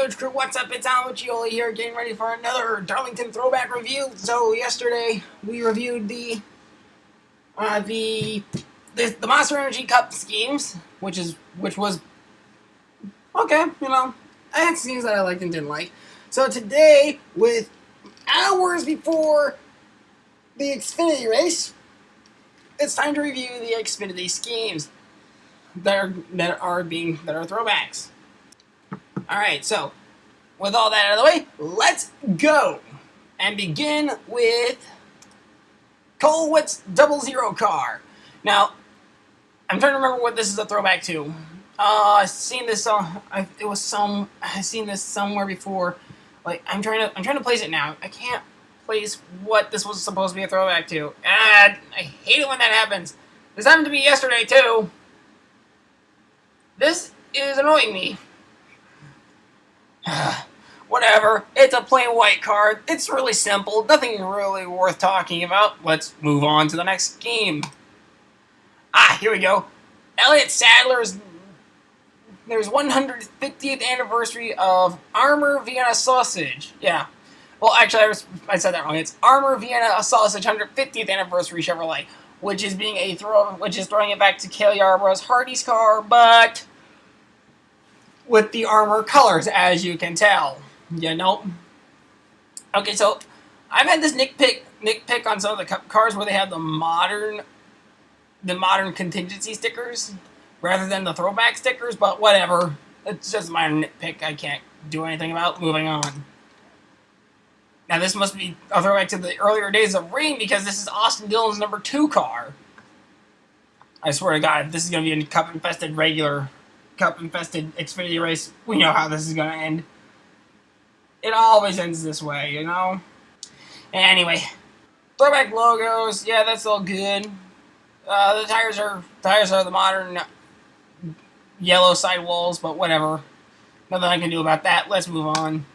Moach Crew, what's up? It's Almachioli here, getting ready for another Darlington Throwback review. So yesterday we reviewed the Monster Energy Cup schemes, which was okay. I had schemes that I liked and didn't like. So today, with hours before the Xfinity race, it's time to review the Xfinity schemes that are throwbacks. Alright, so, with all that out of the way, let's go! And begin with Colwitt's 00 car. Now, I'm trying to remember what this is a throwback to. I've seen this I've seen this somewhere before. Like, I'm trying to place it now. I can't place what this was supposed to be a throwback to. I hate it when that happens. This happened to me yesterday, too. This is annoying me. Whatever, it's a plain white card. It's really simple, nothing really worth talking about. Let's move on to the next scheme. Here we go. Elliott Sadler's, there's 150th anniversary of Armour Vienna Sausage. Yeah. Well, actually, I said that wrong. It's Armour Vienna Sausage 150th anniversary Chevrolet, which is throwing it back to Cale Yarborough's Hardy's car, but with the Armour colors, as you can tell. Okay, so I've had this nitpick on some of the cars where they have the modern contingency stickers rather than the throwback stickers, but whatever. It's just my nitpick. I can't do anything about. Moving on. Now this must be a throwback to the earlier days of Ring because this is Austin Dillon's number 2 car. I swear to God, if this is going to be a cup-infested Xfinity race, we know how this is going to end. It always ends this way, Anyway, throwback logos, yeah, that's all good. The tires are the modern yellow sidewalls, but whatever. Nothing I can do about that. Let's move on.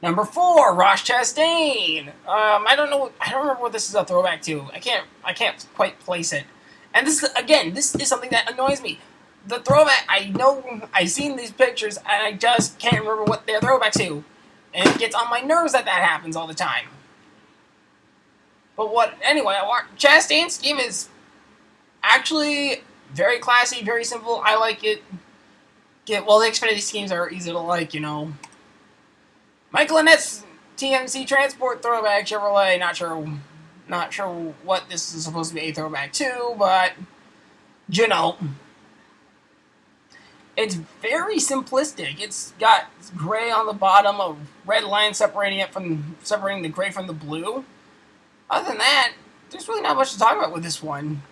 Number 4, Ross Chastain. I don't remember what this is a throwback to. I can't quite place it. And this is something that annoys me. The throwback, I know, I've seen these pictures, and I just can't remember what they're throwback to. And it gets on my nerves that happens all the time. But anyway, Chastain's scheme is actually very classy, very simple. I like it. Well, the Xfinity schemes are easy to like, Michael Annett's TMC Transport throwback Chevrolet. Not sure what this is supposed to be a throwback to, but it's very simplistic. It's got gray on the bottom, a red line separating the gray from the blue. Other than that, there's really not much to talk about with this one.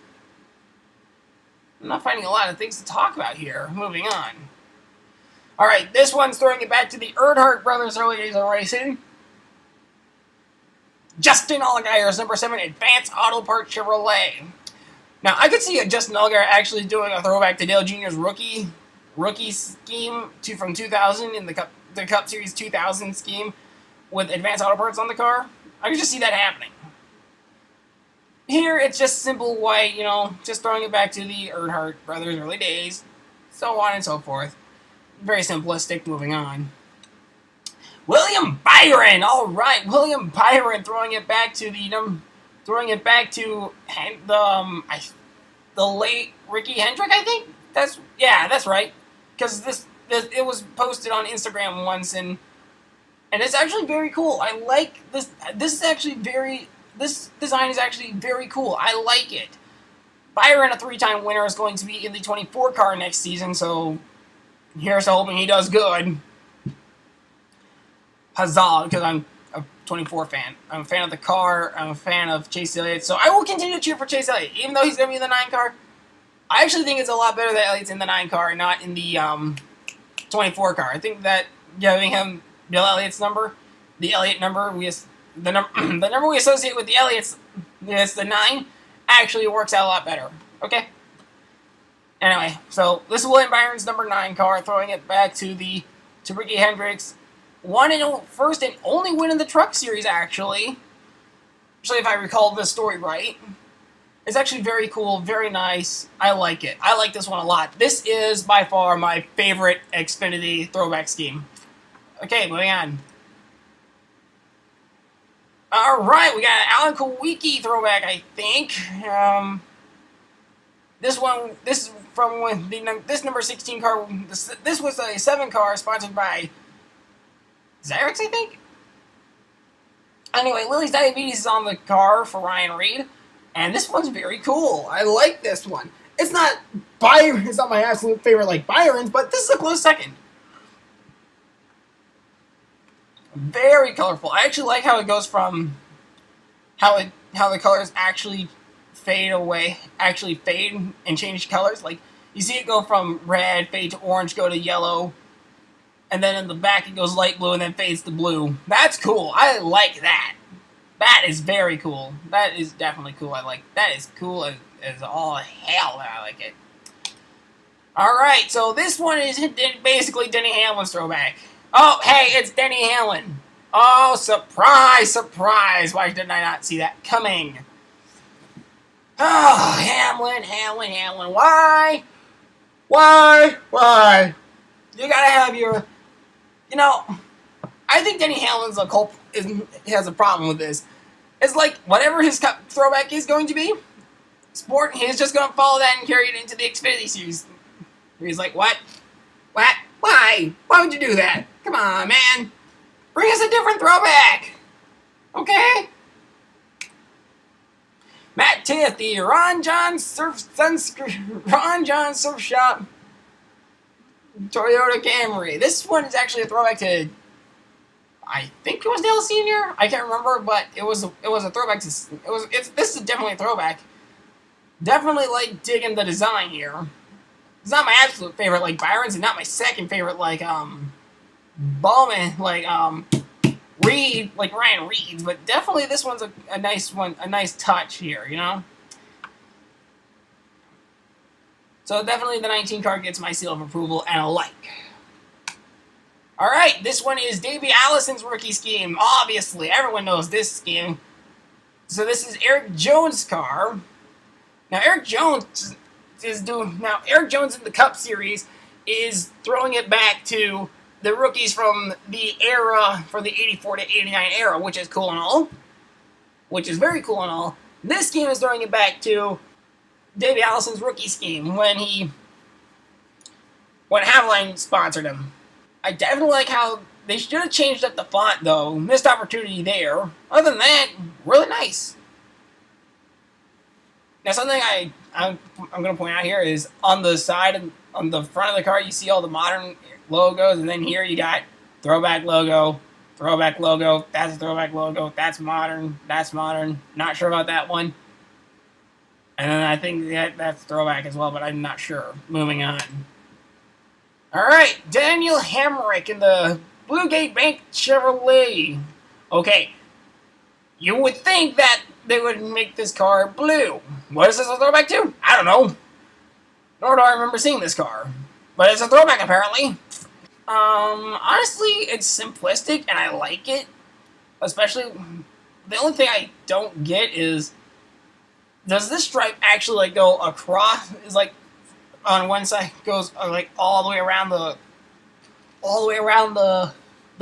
I'm not finding a lot of things to talk about here. Moving on. Alright, this one's throwing it back to the Earnhardt brothers' early days of racing. Justin Allgaier's number 7 Advanced Auto Parts Chevrolet. Now, I could see Justin Allgaier actually doing a throwback to Dale Jr.'s rookie scheme from 2000 in the Cup Series 2000 scheme with Advanced Auto Parts on the car. I could just see that happening. Here, it's just simple white, just throwing it back to the Earnhardt brothers' early days, so on and so forth. Very simplistic. Moving on. William Byron. All right, William Byron throwing it back to the late Ricky Hendrick. I think that's right. Because it was posted on Instagram once, and it's actually very cool. I like this. This design is actually very cool. I like it. Byron, a 3-time winner, is going to be in the 24 car next season, so here's to hoping he does good. Huzzah, because I'm a 24 fan. I'm a fan of the car. I'm a fan of Chase Elliott, so I will continue to cheer for Chase Elliott, even though he's going to be in the 9 car. I actually think it's a lot better that Elliott's in the 9 car and not in the 24 car. I think that giving him Bill Elliott's number, the Elliott number, the number we associate with the Elliott's, it's the 9, actually works out a lot better. Okay? Anyway, so this is William Byron's number 9 car, throwing it back to Ricky Hendricks. First and only win in the Truck Series, actually. Actually, if I recall this story right. It's actually very cool, very nice. I like it. I like this one a lot. This is by far my favorite Xfinity throwback scheme. Okay, moving on. All right, we got an Alan Kowicki throwback, I think. This one, this is from when this number 16 car. This was a 7 car sponsored by Xerox, I think. Anyway, Lily's Diabetes is on the car for Ryan Reed, and this one's very cool. I like this one. It's not Byron. It's not my absolute favorite like Byron's, but this is a close second. Very colorful. I actually like how it goes from how the colors actually fade away, actually fade and change colors. Like you see it go from red, fade to orange, go to yellow, and then in the back it goes light blue and then fades to blue. That's cool. I like that. That is very cool. That is definitely cool. That is cool as all hell. I like it. Alright, so this one is basically Denny Hamlin's throwback. Oh, hey, it's Denny Hamlin. Oh, surprise, surprise. Why didn't I not see that coming? Oh, Hamlin. Why? You gotta have your... You know, I think Denny Hamlin's has a problem with this. It's like, whatever his throwback is going to be, Sport, he's just going to follow that and carry it into the Xfinity Series. He's like, what? Why? Why would you do that? Come on, man. Bring us a different throwback. Okay? Matt Tiffy, Ron John Surf Shop, Toyota Camry. This one is actually a throwback to, I think it was Dale Sr. I can't remember, but it was a throwback to. This is definitely a throwback. Definitely like digging the design here. It's not my absolute favorite like Byron's, and not my second favorite like Bowman, like Reed, like Ryan Reed's, but definitely this one's a nice one, a nice touch here, you know? So definitely the 19 car gets my seal of approval and a like. Alright, this one is Davey Allison's rookie scheme. Obviously, everyone knows this scheme. So this is Eric Jones' car. Now Eric Jones in the Cup Series is throwing it back to the rookies from the era, for the 84 to 89 era, which is cool and all. Which is very cool and all. This scheme is throwing it back to Davey Allison's rookie scheme when Haveline sponsored him. I definitely like how they should have changed up the font though. Missed opportunity there. Other than that, really nice. Now something I'm going to point out here is on the side, on the front of the car, you see all the modern logos, and then here you got throwback logo, that's a throwback logo, that's modern, not sure about that one. And then I think that's throwback as well, but I'm not sure. Moving on. Alright, Daniel Hamrick in the Bluegate Bank Chevrolet. Okay, you would think that they would make this car blue. What is this a throwback to? I don't know. Nor do I remember seeing this car. But it's a throwback, apparently. Honestly, it's simplistic, and I like it. Especially, the only thing I don't get is, does this stripe actually, like, go across? Is, like, on one side, goes, like, all the way around the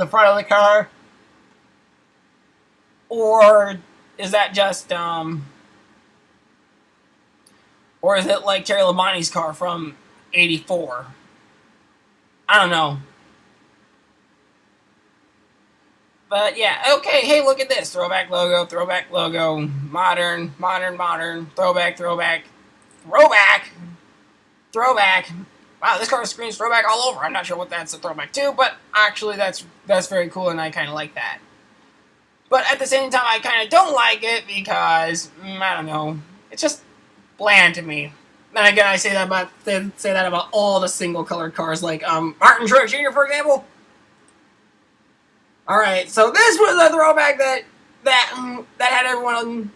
front of the car? Or is that just, or is it like Terry Labonte's car from 84? I don't know. But yeah, okay, hey, look at this. Throwback logo, modern, throwback. Wow, this car screams throwback all over. I'm not sure what that's a throwback to, but actually that's very cool, and I kind of like that. But at the same time, I kind of don't like it because, I don't know, it's just bland to me. Then again, I say that about all the single-colored cars, like Martin Truex Jr., for example. All right, so this was a throwback that had everyone.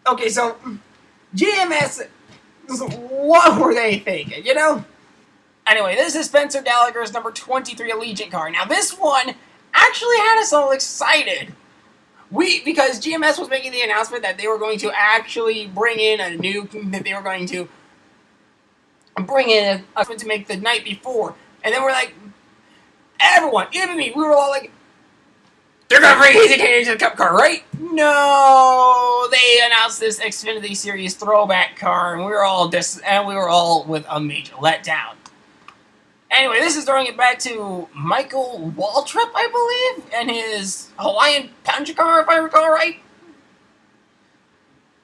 Okay, so GMS, what were they thinking? You know. Anyway, this is Spencer Gallagher's number 23 Allegiant car. Now, this one actually had us all excited. Because GMS was making the announcement that they were going to actually bring in to make the night before. And then everyone, even me, we were all like, they're gonna bring Hazy Candy to the Cup car, right? No, they announced this Xfinity Series throwback car, and we were all with a major letdown. Anyway, this is throwing it back to Michael Waltrip, I believe, and his Hawaiian Punch car, if I recall right.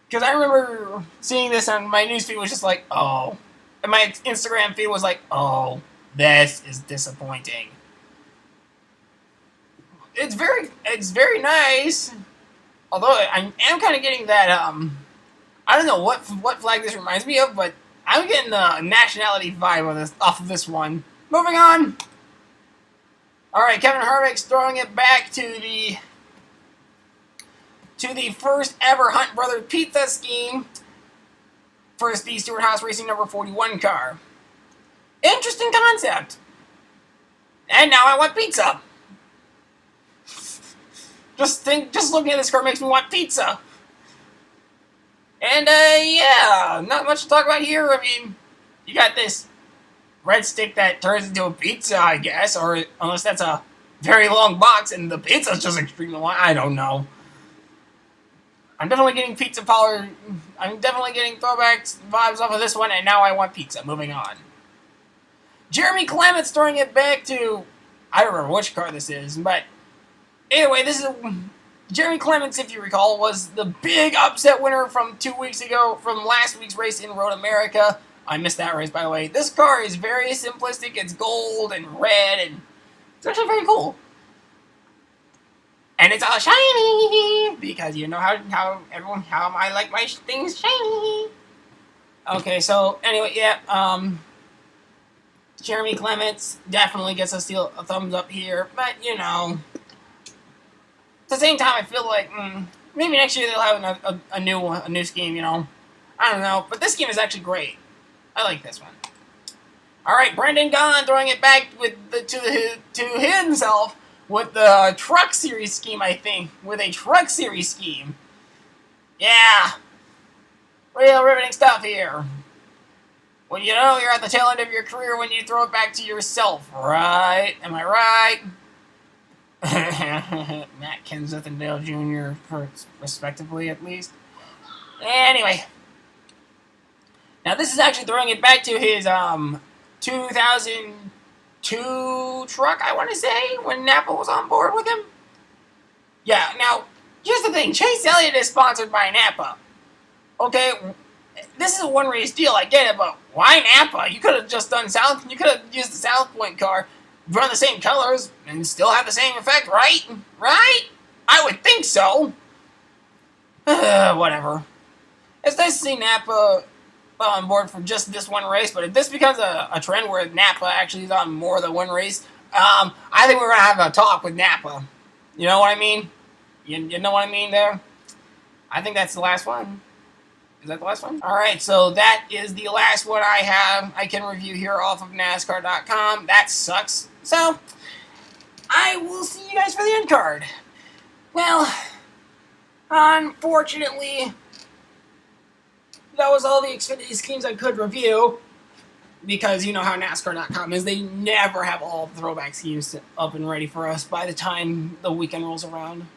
Because I remember seeing this on my newsfeed, was just like, oh. And my Instagram feed was like, oh, this is disappointing. It's very nice. Although I am kind of getting that, I don't know what flag this reminds me of, but I'm getting the nationality vibe off of this one. Moving on. Alright, Kevin Harvick's throwing it back to the first ever Hunt Brothers Pizza scheme for the Stewart Haas Racing number 41 car. Interesting concept. And now I want pizza. Just looking at this car makes me want pizza. And yeah, not much to talk about here. I mean, you got this red stick that turns into a pizza, I guess, or unless that's a very long box and the pizza's just extremely long. I don't know. I'm definitely getting pizza power. I'm definitely getting throwback vibes off of this one, and now I want pizza. Moving on. Jeremy Clement's throwing it back to, I don't remember which car this is, but anyway, this is Jeremy Clements, if you recall, was the big upset winner from 2 weeks ago from last week's race in Road America. I missed that race, by the way. This car is very simplistic. It's gold and red, and it's actually very cool. And it's all shiny, because you know how I like my things shiny. Okay, so anyway, yeah, Jeremy Clements definitely gets a thumbs up here, but you know, at the same time, I feel like maybe next year they'll have a new scheme. You know, I don't know, but this scheme is actually great. I like this one. All right, Brendan Gaughan throwing it back to himself with the Truck Series scheme. I think with a Truck Series scheme. Yeah, real riveting stuff here. Well, you know, you're at the tail end of your career when you throw it back to yourself, right? Am I right? Matt Kenseth and Dale Jr., respectively, at least. Anyway. Now, this is actually throwing it back to his 2002 truck, I want to say, when Napa was on board with him. Yeah, now, here's the thing. Chase Elliott is sponsored by Napa. Okay, this is a one-race deal, I get it, but why Napa? You could have just done you could have used the South Point car, run the same colors, and still have the same effect, right? Right? I would think so. Whatever. It's nice to see Napa on board for just this one race, but if this becomes a trend where Napa actually is on more than one race, I think we're going to have a talk with Napa. You know what I mean? You know what I mean there? I think that's the last one. Is that the last one? Alright, so that is the last one I can review here off of NASCAR.com. That sucks. So, I will see you guys for the end card. Well, unfortunately, that was all the Xfinity schemes I could review, because you know how NASCAR.com is. They never have all the throwback schemes up and ready for us by the time the weekend rolls around.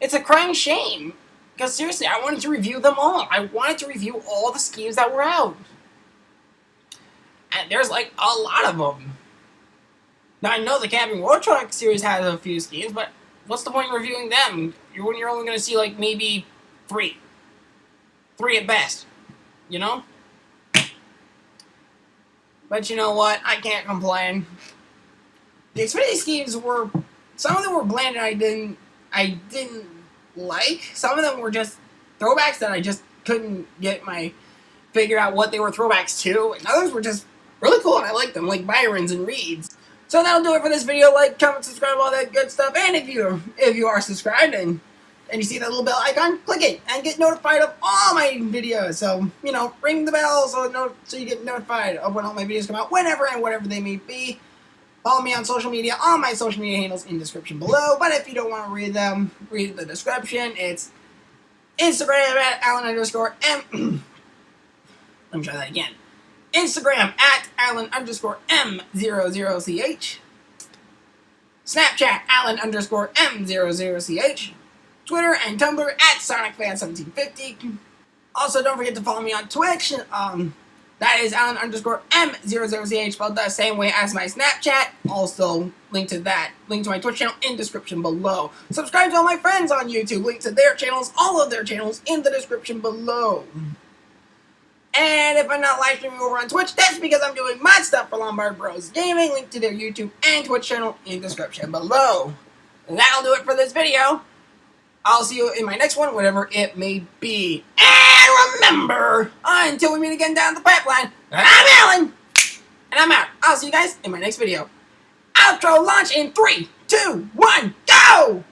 It's a crying shame, because seriously, I wanted to review them all. I wanted to review all the schemes that were out. And there's like a lot of them. Now, I know the Camping World Truck Series has a few schemes, but what's the point in reviewing them when you're only going to see like maybe 3? 3 at best, you know? But you know what? I can't complain. The Xfinity schemes were, some of them were bland and I didn't like. Some of them were just throwbacks that I just couldn't figure out what they were throwbacks to. And others were just really cool and I liked them, like Byron's and Reed's. So that'll do it for this video. Like, comment, subscribe, all that good stuff. And if you are subscribed and you see that little bell icon, click it and get notified of all my videos. So, you know, ring the bell so you get notified of when all my videos come out, whenever and whatever they may be. Follow me on social media. All my social media handles in the description below. But if you don't want to read them, read the description. It's Instagram at Alan_M. Let me try that again. Instagram at Alan_M00CH. Snapchat, Alan_M00CH. Twitter and Tumblr at SonicFan1750. Also, don't forget to follow me on Twitch. That is Alan_M00CH, spelled the same way as my Snapchat. Also, link to my Twitch channel in description below. Subscribe to all my friends on YouTube. Link to their channels, all of their channels, in the description below. And if I'm not live streaming over on Twitch, that's because I'm doing mod stuff for Lombard Bros Gaming. Link to their YouTube and Twitch channel in description below. That'll do it for this video. I'll see you in my next one, whatever it may be. And remember, until we meet again down the pipeline, I'm Alan, and I'm out. I'll see you guys in my next video. Outro launch in 3, 2, 1, go!